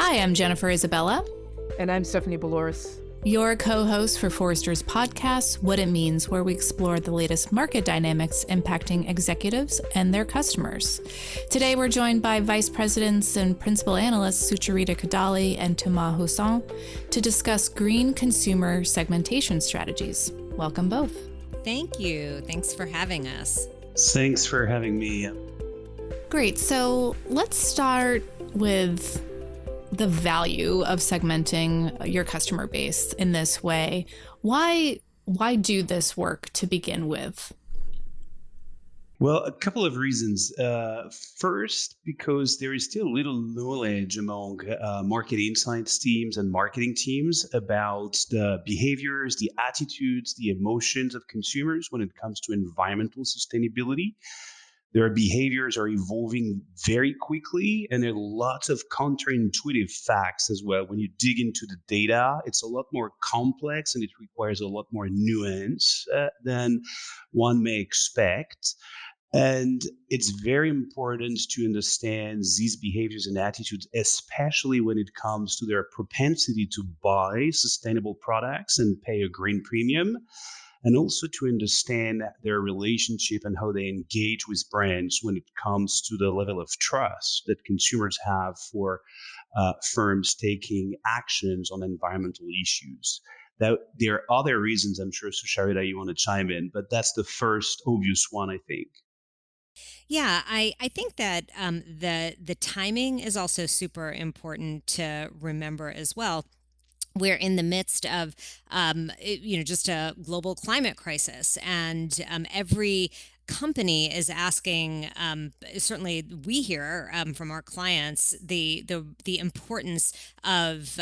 Hi, I'm Jennifer Isabella. And I'm Stephanie Boloris. Your co-host for Forrester's podcast, What It Means, where we explore the latest market dynamics impacting executives and their customers. Today, we're joined by Vice Presidents and Principal Analysts Sucharita Kadali and Thomas Husson to discuss green consumer segmentation strategies. Welcome both. Thank you. Thanks for having us. Thanks for having me. Great. So let's start with the value of segmenting your customer base in this way. Why do this work to begin with? Well, a couple of reasons. First, because there is still little knowledge among market insights teams and marketing teams about the behaviors, the attitudes, the emotions of consumers when it comes to environmental sustainability. Their behaviors are evolving very quickly, and there are lots of counterintuitive facts as well. When you dig into the data, it's a lot more complex and it requires a lot more nuance than one may expect. And it's very important to understand these behaviors and attitudes, especially when it comes to their propensity to buy sustainable products and pay a green premium, and also to understand their relationship and how they engage with brands when it comes to the level of trust that consumers have for firms taking actions on environmental issues. Now, there are other reasons, I'm sure, Sucharita, you want to chime in, but that's the first obvious one, I think. Yeah, I think that the timing is also super important to remember as well. We're in the midst of, just a global climate crisis, and every company is asking. Certainly, we hear from our clients the importance of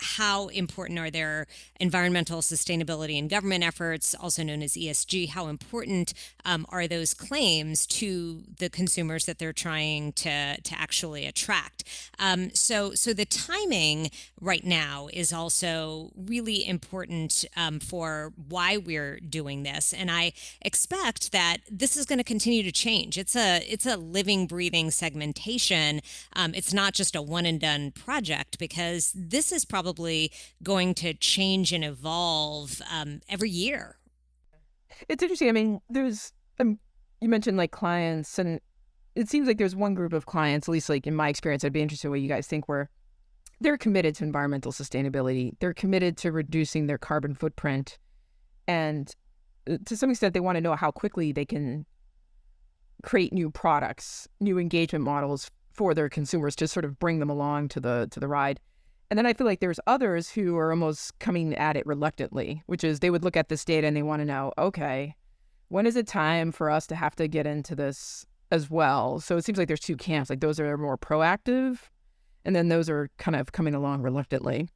how important are their environmental sustainability and government efforts, also known as ESG. How important are those claims to the consumers that they're trying to actually attract? So the timing right now is also really important for why we're doing this, and I expect that this is going to continue to change. It's a living, breathing segmentation. It's not just a one and done project, because this is probably going to change and evolve every year. It's interesting. I mean, you mentioned like clients, and it seems like there's one group of clients, at least like in my experience, I'd be interested in what you guys think, where they're committed to environmental sustainability. They're committed to reducing their carbon footprint. And to some extent, they want to know how quickly they can create new products, new engagement models for their consumers to sort of bring them along to the ride. And then I feel like there's others who are almost coming at it reluctantly, which is they would look at this data and they want to know, okay, when is it time for us to have to get into this as well? So it seems like there's two camps, like those are more proactive, and then those are kind of coming along reluctantly.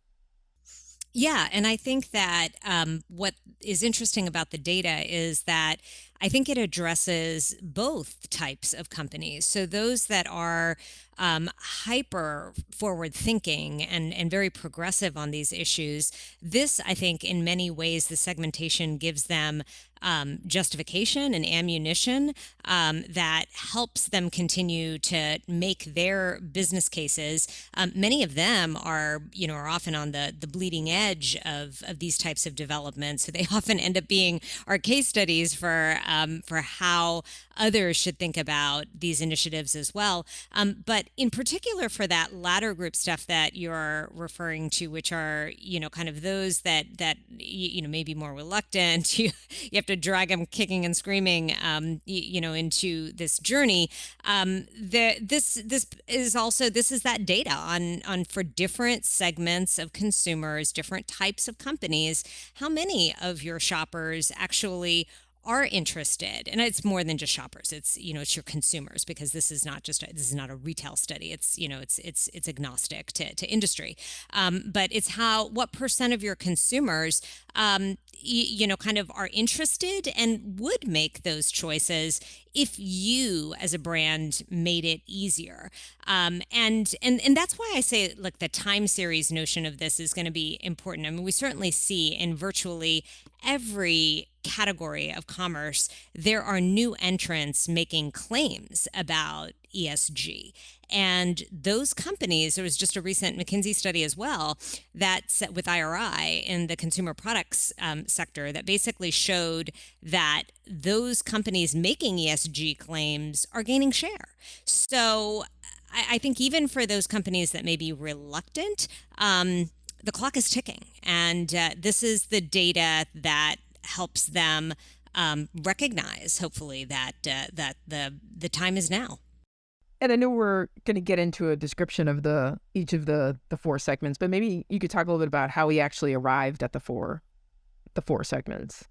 Yeah, and I think that what is interesting about the data is that I think it addresses both types of companies. So those that are hyper forward thinking and very progressive on these issues, this, I think, in many ways, the segmentation gives them justification and ammunition that helps them continue to make their business cases. Many of them are often on the bleeding edge of these types of developments. So they often end up being our case studies for how others should think about these initiatives as well. But in particular for that latter group stuff that you're referring to, which are, kind of those that may be more reluctant, you have to drag them kicking and screaming, into this journey. This is that data on for different segments of consumers, different types of companies, how many of your shoppers actually are interested. And it's more than just shoppers. It's your consumers, because this is not a retail study. It's agnostic to industry. But it's what percent of your consumers kind of are interested and would make those choices if you as a brand made it easier. And that's why I say, like, the time series notion of this is going to be important. I mean, we certainly see in virtually every category of commerce, there are new entrants making claims about ESG. And those companies, there was just a recent McKinsey study as well that set with IRI in the consumer products sector that basically showed that those companies making ESG claims are gaining share. So I think even for those companies that may be reluctant, the clock is ticking. And this is the data that helps them recognize, hopefully, that the time is now. And I know we're going to get into a description of each of the four segments, but maybe you could talk a little bit about how we actually arrived at the four segments.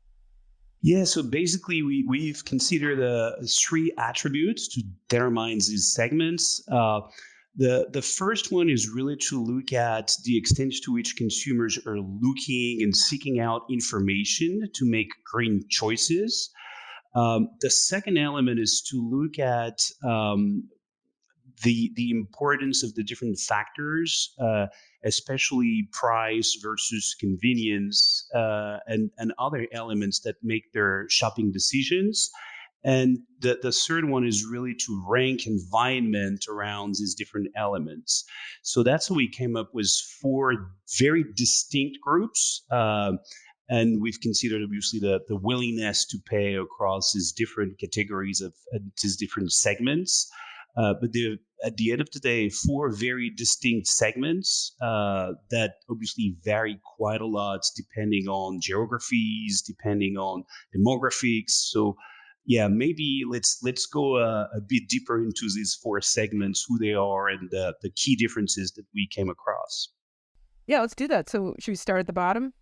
Yeah, so basically we've considered three attributes to determine these segments. The first one is really to look at the extent to which consumers are looking and seeking out information to make green choices. The second element is to look at the importance of the different factors, especially price versus convenience, and other elements that make their shopping decisions. And the third one is really to rank environment around these different elements. So that's how we came up with four very distinct groups. And we've considered obviously the willingness to pay across these different categories of these different segments. But at the end of the day, four very distinct segments that obviously vary quite a lot depending on geographies, depending on demographics. So yeah, maybe let's go a bit deeper into these four segments, who they are, and the key differences that we came across. Yeah, let's do that. So should we start at the bottom?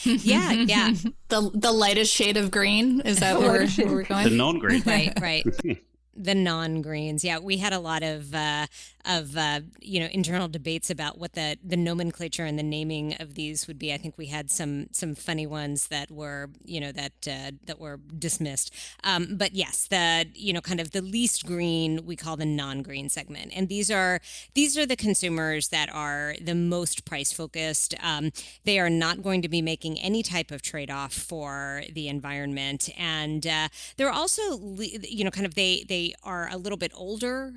Yeah. The lightest shade of green, is that where we're going? The non-green. Right. The non-greens. Yeah, we had a lot of internal debates about what the nomenclature and the naming of these would be. I think we had some funny ones that were that were dismissed. But yes, the kind of the least green we call the non-green segment, and these are the consumers that are the most price focused. They are not going to be making any type of trade-off for the environment, and they're also kind of they are a little bit older.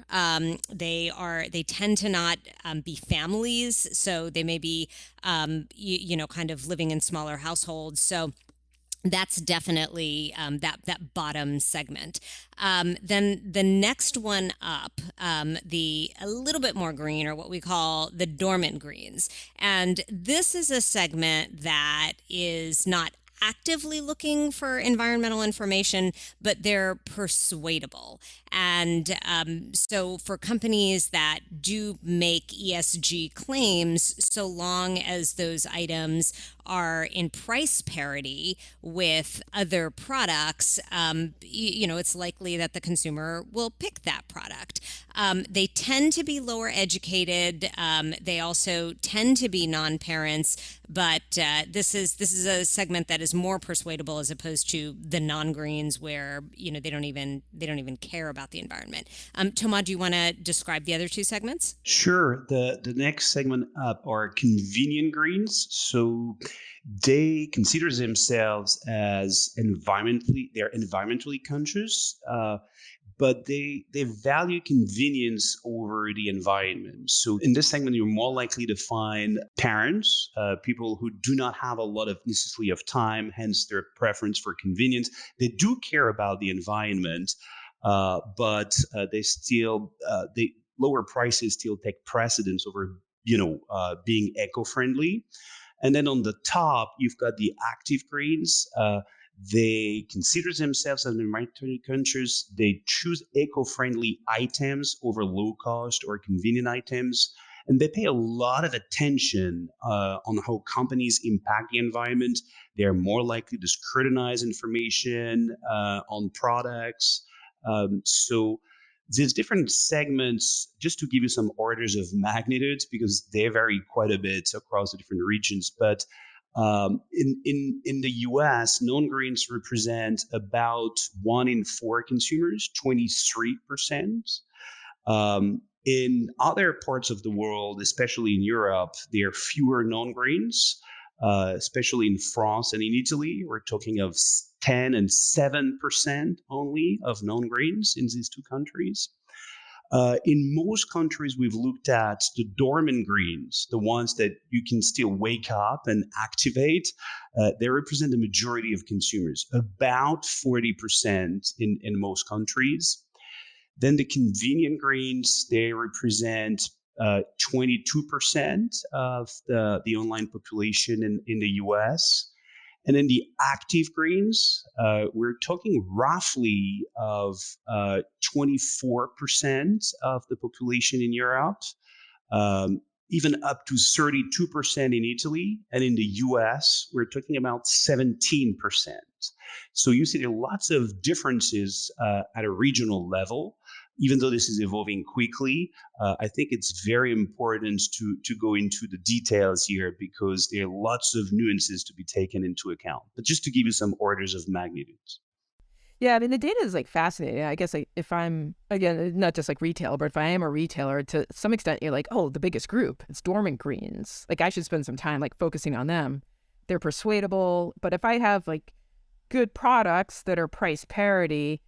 They tend to not be families, so they may be kind of living in smaller households. So that's definitely that bottom segment. Then the next one up, the a little bit more green, or what we call the dormant greens, and this is a segment that is not actively looking for environmental information, but they're persuadable. And so for companies that do make ESG claims, so long as those items are in price parity with other products, it's likely that the consumer will pick that product. They tend to be lower educated. They also tend to be non-parents, but this is a segment that is more persuadable as opposed to the non-greens, where they don't even care about the environment. Thomas, do you want to describe the other two segments? Sure. The next segment up are convenient greens. So they consider themselves as environmentally conscious, but they value convenience over the environment. So in this segment, you're more likely to find parents, people who do not have a lot of necessarily of time, hence their preference for convenience. They do care about the environment, but they lower prices still take precedence over being eco-friendly. And then on the top, you've got the active greens. They consider themselves as environmentally conscious. They choose eco-friendly items over low-cost or convenient items. And they pay a lot of attention on how companies impact the environment. They're more likely to scrutinize information on products. So these different segments, just to give you some orders of magnitudes, because they vary quite a bit across the different regions. But in the U.S., non-greens represent about 1 in 4 consumers, 23%. In other parts of the world, especially in Europe, there are fewer non-greens, especially in France and in Italy. We're talking of 10 and 7% only of non-greens in these two countries. In most countries, we've looked at the dormant greens, the ones that you can still wake up and activate. They represent the majority of consumers, about 40% in most countries. Then the convenient greens, they represent 22% of the online population in the US. And then the active greens, we're talking roughly of 24% of the population in Europe, um, even up to 32% in Italy. And in the US, we're talking about 17%. So you see there are lots of differences at a regional level. Even though this is evolving quickly, I think it's very important to go into the details here because there are lots of nuances to be taken into account. But just to give you some orders of magnitude. Yeah, I mean, the data is like fascinating. I guess like if I'm, again, not just like retail, but if I am a retailer, to some extent, you're like, oh, the biggest group, it's dormant greens. Like I should spend some time like focusing on them. They're persuadable. But if I have like good products that are price parity,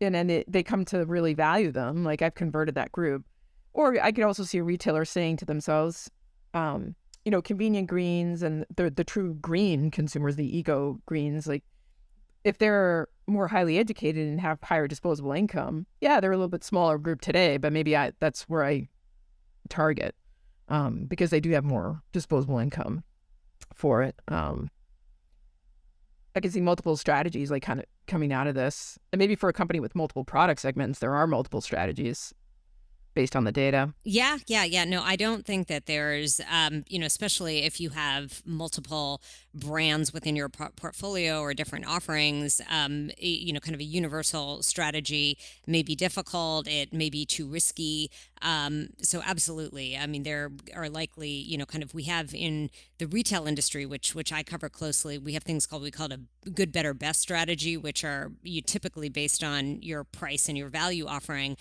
and then they come to really value them, like I've converted that group. Or I could also see a retailer saying to themselves, convenient greens and the true green consumers, the eco greens, like if they're more highly educated and have higher disposable income, yeah, they're a little bit smaller group today, but maybe that's where I target because they do have more disposable income for it. I can see multiple strategies like kind of coming out of this. And maybe for a company with multiple product segments, there are multiple strategies based on the data. Yeah, yeah, yeah. No, I don't think that there's, especially if you have multiple brands within your portfolio or different offerings, kind of a universal strategy may be difficult. It may be too risky. So absolutely. I mean, there are likely, kind of we have in the retail industry, which I cover closely, we have things we call it a good, better, best strategy, which are you typically based on your price and your value offering.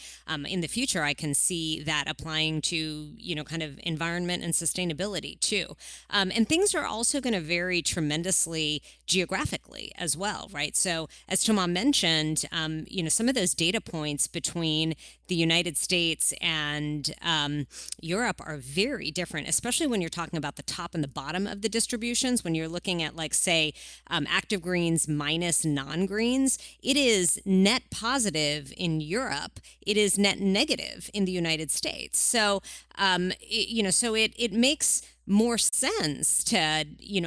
In the future, I can see that applying to, kind of environment and sustainability too. And things are also going to vary tremendously geographically as well, right? So as Thomas mentioned, some of those data points between the United States and Europe are very different, especially when you're talking about the top and the bottom of the distributions. When you're looking at, like, say, active greens minus non-greens, it is net positive in Europe. It is net negative in the United States. So, it makes more sense to,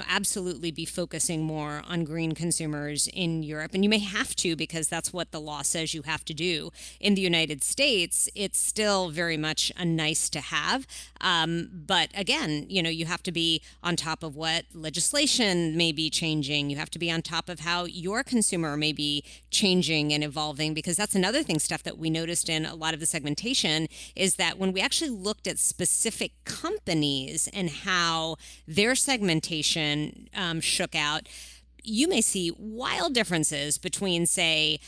absolutely be focusing more on green consumers in Europe. And you may have to because that's what the law says you have to do. In the United States, it's still very much a nice to have. But again, you have to be on top of what legislation may be changing. You have to be on top of how your consumer may be changing and evolving, because that's another thing, stuff that we noticed in a lot of the segmentation is that when we actually looked at specific companies and how their segmentation shook out, you may see wild differences between, say,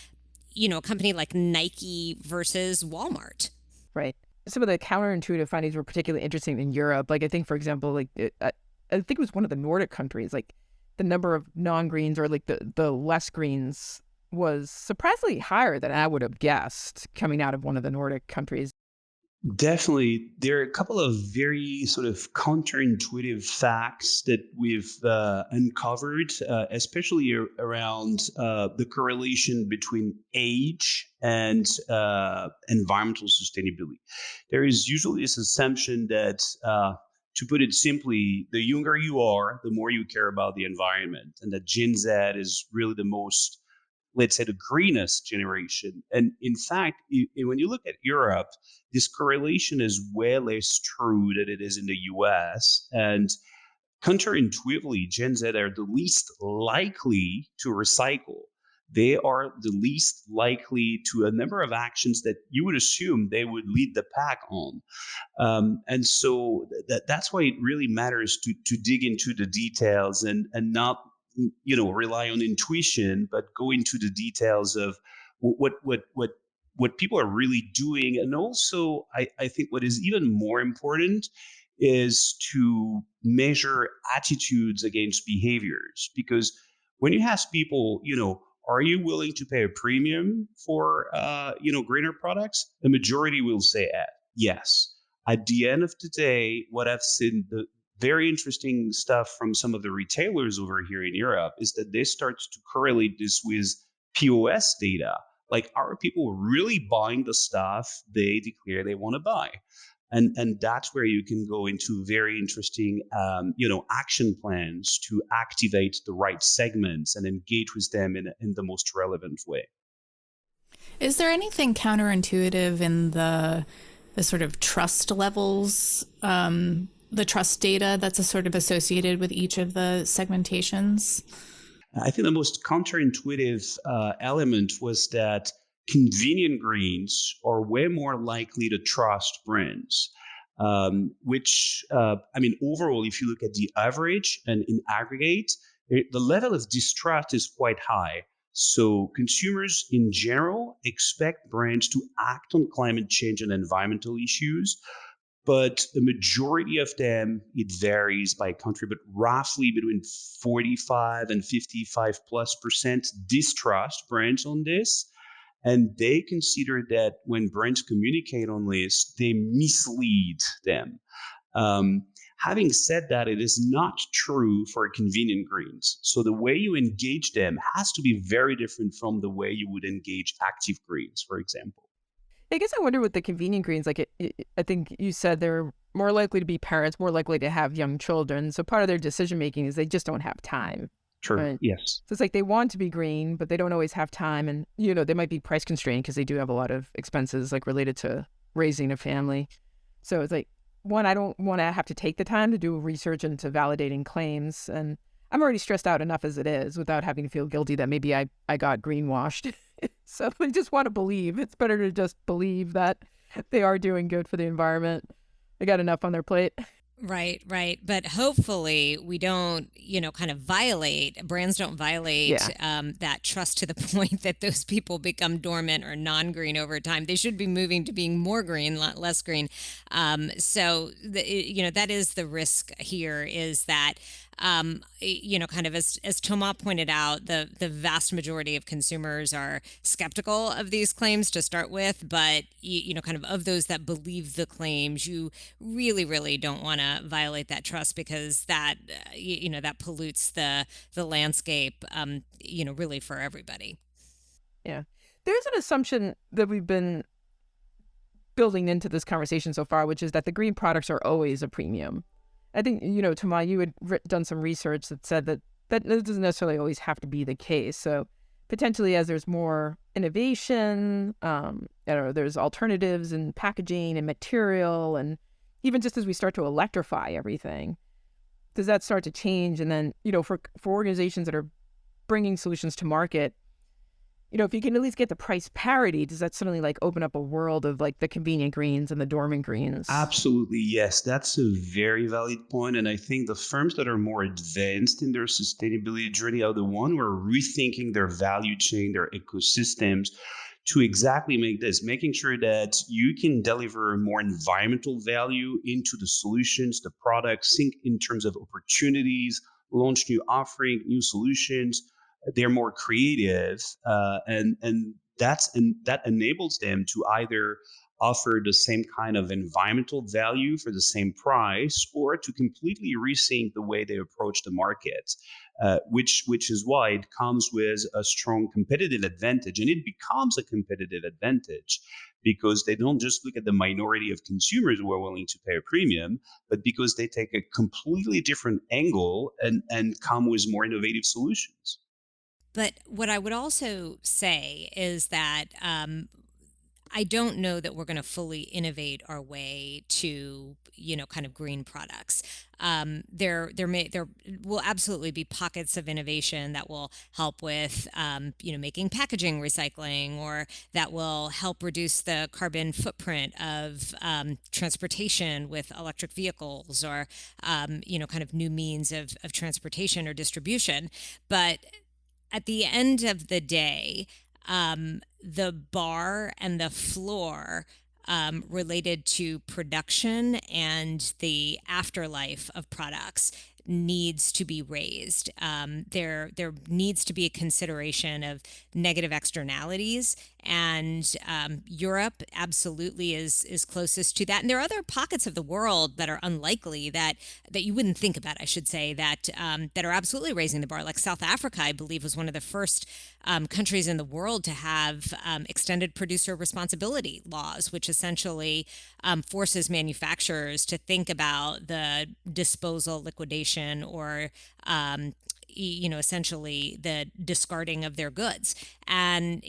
a company like Nike versus Walmart. Right. Some of the counterintuitive findings were particularly interesting in Europe. Like I think, for example, like I think it was one of the Nordic countries, like the number of non-greens or like the less greens was surprisingly higher than I would have guessed coming out of one of the Nordic countries. Definitely. There are a couple of very sort of counterintuitive facts that we've uncovered, especially around the correlation between age and environmental sustainability. There is usually this assumption that, to put it simply, the younger you are, the more you care about the environment, and that Gen Z is really the most, let's say, the greenest generation. And in fact, when you look at Europe, this correlation is way less true than it is in the US. And counterintuitively, Gen Z are the least likely to recycle. They are the least likely to a number of actions that you would assume they would lead the pack on. And so that's why it really matters to dig into the details and not rely on intuition, but go into the details of what people are really doing. And also, I think what is even more important is to measure attitudes against behaviors, because when you ask people, are you willing to pay a premium for greener products? The majority will say yes. At the end of the day, what I've seen, the very interesting stuff from some of the retailers over here in Europe is that they start to correlate this with POS data. Like, are people really buying the stuff they declare they want to buy? And that's where you can go into very interesting action plans to activate the right segments and engage with them in the most relevant way. Is there anything counterintuitive in the sort of trust levels, the trust data that's sort of associated with each of the segmentations? I think the most counterintuitive element was that convenient greens are way more likely to trust brands. Overall, if you look at the average and in aggregate, the level of distrust is quite high. So consumers in general expect brands to act on climate change and environmental issues, but the majority of them, it varies by country, but roughly between 45 and 55+% distrust brands on this. And they consider that when brands communicate on this, they mislead them. Um, Having said that, it is not true for convenient greens. So the way you engage them has to be very different from the way you would engage active greens, for example. I guess I wonder with the convenient greens, like I think you said they're more likely to be parents, more likely to have young children. So part of their decision making is they just don't have time. True. Right. Yes. So it's like they want to be green, but they don't always have time. And, they might be price constrained because they do have a lot of expenses like related to raising a family. So it's like, one, I don't want to have to take the time to do research into validating claims. And I'm already stressed out enough as it is without having to feel guilty that maybe I got greenwashed. So I just want to believe. It's better to just believe that they are doing good for the environment. They got enough on their plate. Right, right. But hopefully we don't, kind of brands don't violate Yeah. that trust to the point that those people become dormant or non-green over time. They should be moving to being more green, not less green. That is the risk here, is that kind of as Thomas pointed out, the vast majority of consumers are skeptical of these claims to start with, but kind of those that believe the claims, you really, really don't want to violate that trust, because that that pollutes the landscape, really for everybody. Yeah. There's an assumption that we've been building into this conversation so far, which is that the green products are always a premium. I think, Tama, you had done some research that said that doesn't necessarily always have to be the case. So potentially, as there's more innovation, there's alternatives in packaging and material, and even just as we start to electrify everything, does that start to change? And then, for organizations that are bringing solutions to market, if you can at least get the price parity, does that suddenly like open up a world of like the convenient greens and the dormant greens? Absolutely, yes. That's a very valid point. And I think the firms that are more advanced in their sustainability journey are the one who are rethinking their value chain, their ecosystems, to exactly make this, making sure that you can deliver more environmental value into the solutions, the products, think in terms of opportunities, launch new offering, new solutions. They're more creative, and that enables them to either offer the same kind of environmental value for the same price, or to completely rethink the way they approach the market, which is why it comes with a strong competitive advantage, and it becomes a competitive advantage because they don't just look at the minority of consumers who are willing to pay a premium, but because they take a completely different angle and come with more innovative solutions. But what I would also say is that I don't know that we're going to fully innovate our way to, kind of green products. There will absolutely be pockets of innovation that will help with, making packaging recycling, or that will help reduce the carbon footprint of transportation with electric vehicles, or, kind of new means of transportation or distribution. But at the end of the day, the bar and the floor, related to production and the afterlife of products, needs to be raised. There needs to be a consideration of negative externalities, and Europe absolutely is closest to that. And there are other pockets of the world that are unlikely that you wouldn't think about, I should say, that are absolutely raising the bar. Like South Africa, I believe, was one of the first countries in the world to have extended producer responsibility laws, which essentially forces manufacturers to think about the disposal, liquidation, or essentially the discarding of their goods and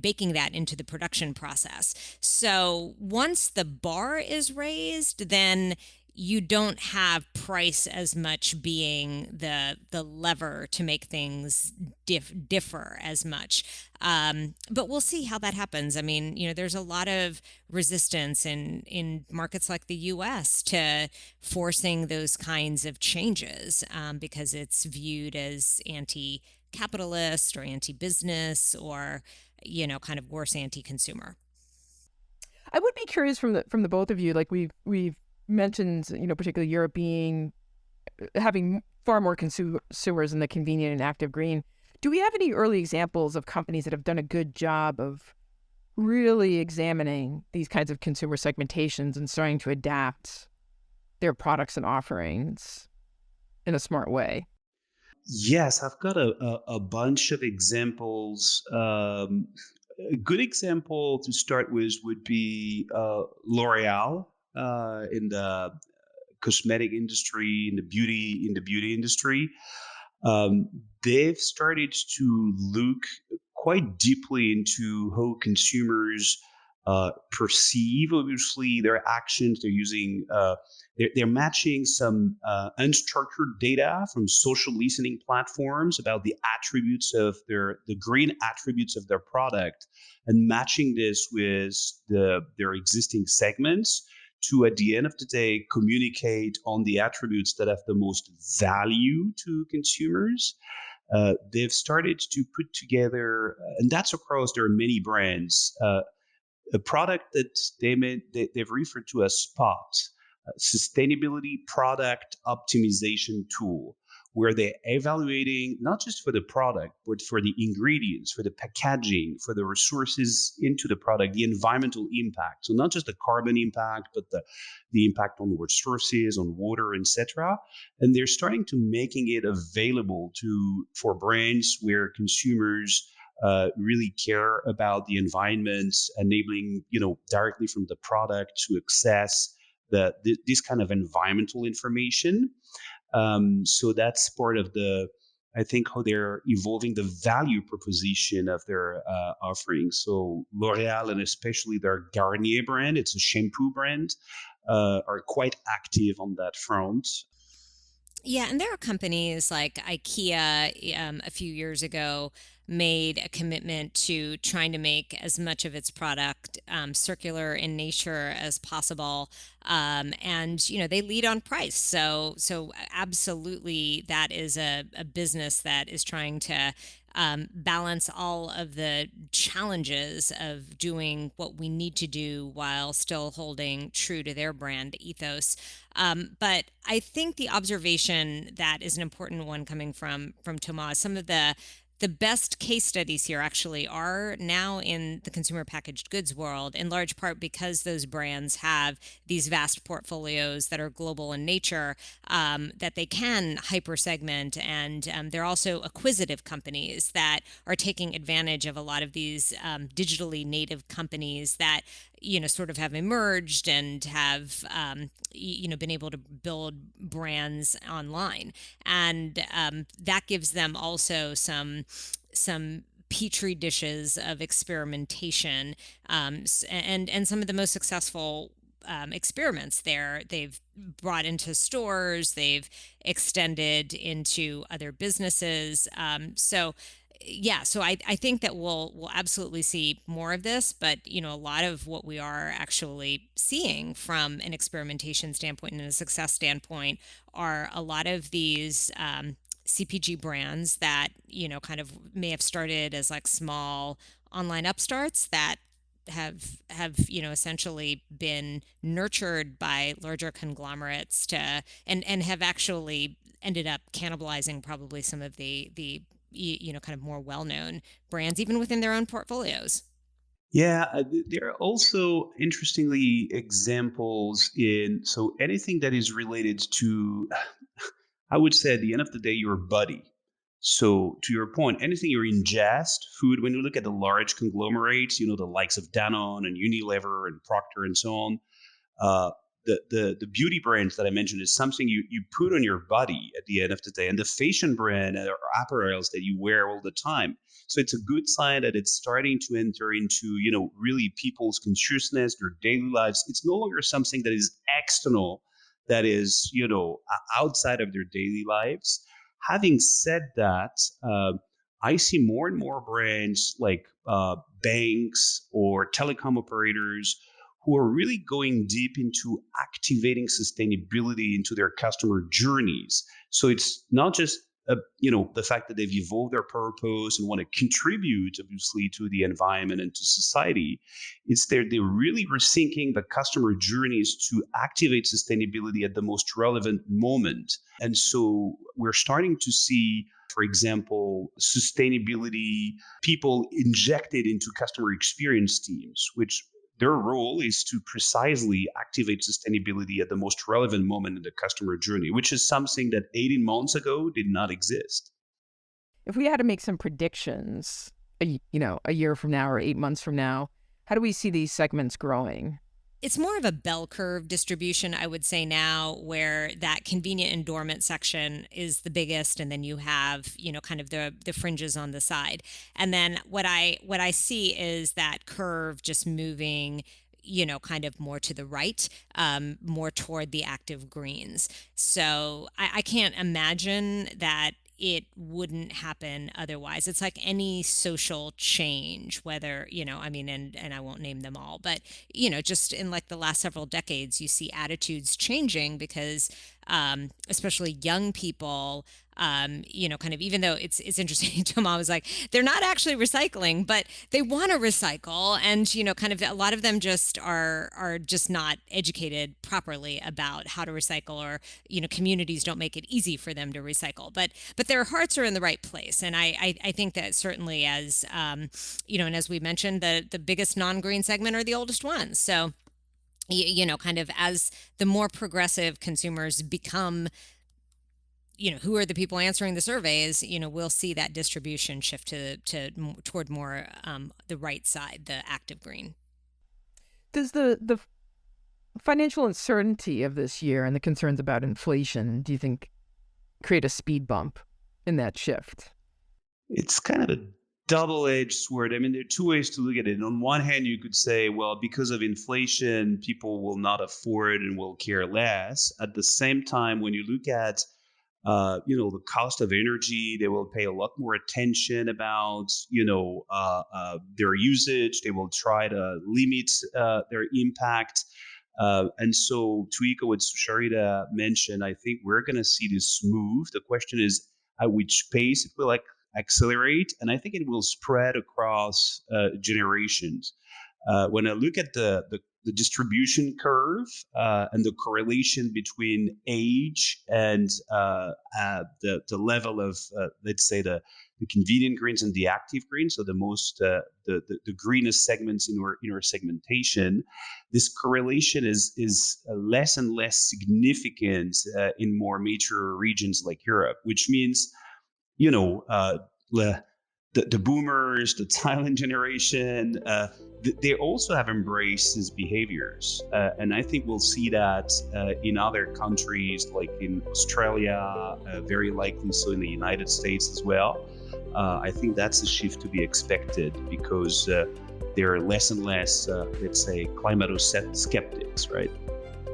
baking that into the production process. So once the bar is raised, then you don't have price as much being the lever to make things differ as much. But we'll see how that happens. I mean, there's a lot of resistance in markets like the U.S. to forcing those kinds of changes because it's viewed as anti-capitalist or anti-business or kind of worse, anti-consumer. I would be curious from the both of you. Like we've mentioned, particularly Europe having far more consumers in the convenient and active green. Do we have any early examples of companies that have done a good job of really examining these kinds of consumer segmentations and starting to adapt their products and offerings in a smart way? Yes, I've got a bunch of examples. A good example to start with would be L'Oreal in the cosmetic industry, in the beauty industry. Um, they've started to look quite deeply into how consumers perceive, obviously, their actions. They're matching some unstructured data from social listening platforms about the attributes of the green attributes of their product, and matching this with their existing segments to, at the end of the day, communicate on the attributes that have the most value to consumers. They've started to put together, and that's across their many brands, a product that they've referred to as Spot, sustainability product optimization tool, where they're evaluating not just for the product, but for the ingredients, for the packaging, for the resources into the product, the environmental impact. So not just the carbon impact, but the impact on resources, on water, etc. And they're starting to making it available for brands where consumers really care about the environment, enabling directly from the product to access this kind of environmental information. So that's part of I think, how they're evolving the value proposition of their offerings. So L'Oreal, and especially their Garnier brand, it's a shampoo brand, are quite active on that front. Yeah, and there are companies like IKEA a few years ago made a commitment to trying to make as much of its product circular in nature as possible. And they lead on price. So absolutely, that is a business that is trying to balance all of the challenges of doing what we need to do while still holding true to their brand ethos. But I think the observation that is an important one coming from Tomas, some of the best case studies here actually are now in the consumer packaged goods world, in large part because those brands have these vast portfolios that are global in nature, that they can hyper segment. And they're also acquisitive companies that are taking advantage of a lot of these digitally native companies that sort of have emerged and have been able to build brands online, and that gives them also some petri dishes of experimentation, and some of the most successful experiments there they've brought into stores, they've extended into other businesses. So I think that we'll absolutely see more of this, but a lot of what we are actually seeing from an experimentation standpoint and a success standpoint are a lot of these CPG brands that kind of may have started as like small online upstarts that have essentially been nurtured by larger conglomerates and have actually ended up cannibalizing probably some of the kind of more well-known brands even within their own portfolios. Yeah, there are also interestingly examples in so anything that is related to, I would say at the end of the day, your body. So to your point, anything you ingest, food, when you look at the large conglomerates, the likes of Danone and Unilever and Procter and so on, uh, the beauty brands that I mentioned is something you put on your body at the end of the day, and the fashion brand or apparels that you wear all the time. So it's a good sign that it's starting to enter into really people's consciousness, their daily lives. It's no longer something that is external, that is outside of their daily lives. Having said that, I see more and more brands like banks or telecom operators who are really going deep into activating sustainability into their customer journeys. So it's not just the fact that they've evolved their purpose and want to contribute, obviously, to the environment and to society. It's they're really rethinking the customer journeys to activate sustainability at the most relevant moment. And so we're starting to see, for example, sustainability people injected into customer experience teams, which their role is to precisely activate sustainability at the most relevant moment in the customer journey, which is something that 18 months ago did not exist. If we had to make some predictions, a year from now or 8 months from now, how do we see these segments growing? It's more of a bell curve distribution, I would say now, where that convenient and dormant section is the biggest, and then you have, kind of the fringes on the side. And then what I see is that curve just moving, kind of more to the right, more toward the active greens. So I can't imagine that it wouldn't happen otherwise. It's like any social change, whether, and I won't name them all, but, just in like the last several decades, you see attitudes changing because especially young people, kind of, even though it's interesting, Thomas was like, they're not actually recycling, but they want to recycle. And, kind of a lot of them just are just not educated properly about how to recycle, or, communities don't make it easy for them to recycle. But their hearts are in the right place. And I think that certainly as, and as we mentioned, the biggest non-green segment are the oldest ones. So, kind of as the more progressive consumers become, who are the people answering the surveys, we'll see that distribution shift toward more the right side, the active green. Does the financial uncertainty of this year and the concerns about inflation, do you think, create a speed bump in that shift? It's kind of a double-edged sword. I mean, there are two ways to look at it. On one hand, you could say, well, because of inflation, people will not afford and will care less. At the same time, when you look at the cost of energy, they will pay a lot more attention about their usage. They will try to limit their impact. And so, to echo what Sharita mentioned, I think we're going to see this move. The question is at which pace it will accelerate, and I think it will spread across generations. When I look at the distribution curve and the correlation between age and the level of, let's say, the convenient greens and the active greens, so the most the greenest segments in our segmentation, this correlation is less and less significant in more mature regions like Europe, which means the boomers, the silent generation, they also have embraced these behaviors. And I think we'll see that in other countries, like in Australia, very likely so in the United States as well. I think that's a shift to be expected because there are less and less, let's say, climate skeptics, right?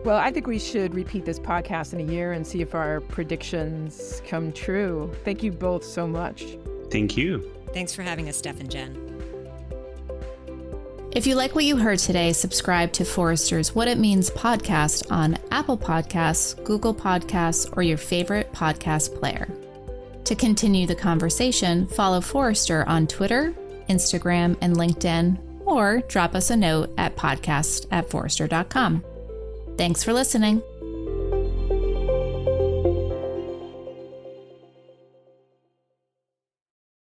Well, I think we should repeat this podcast in a year and see if our predictions come true. Thank you both so much. Thank you. Thanks for having us, Steph and Jen. If you like what you heard today, subscribe to Forrester's What It Means podcast on Apple Podcasts, Google Podcasts, or your favorite podcast player. To continue the conversation, follow Forrester on Twitter, Instagram, and LinkedIn, or drop us a note at podcast@forrester.com. Thanks for listening.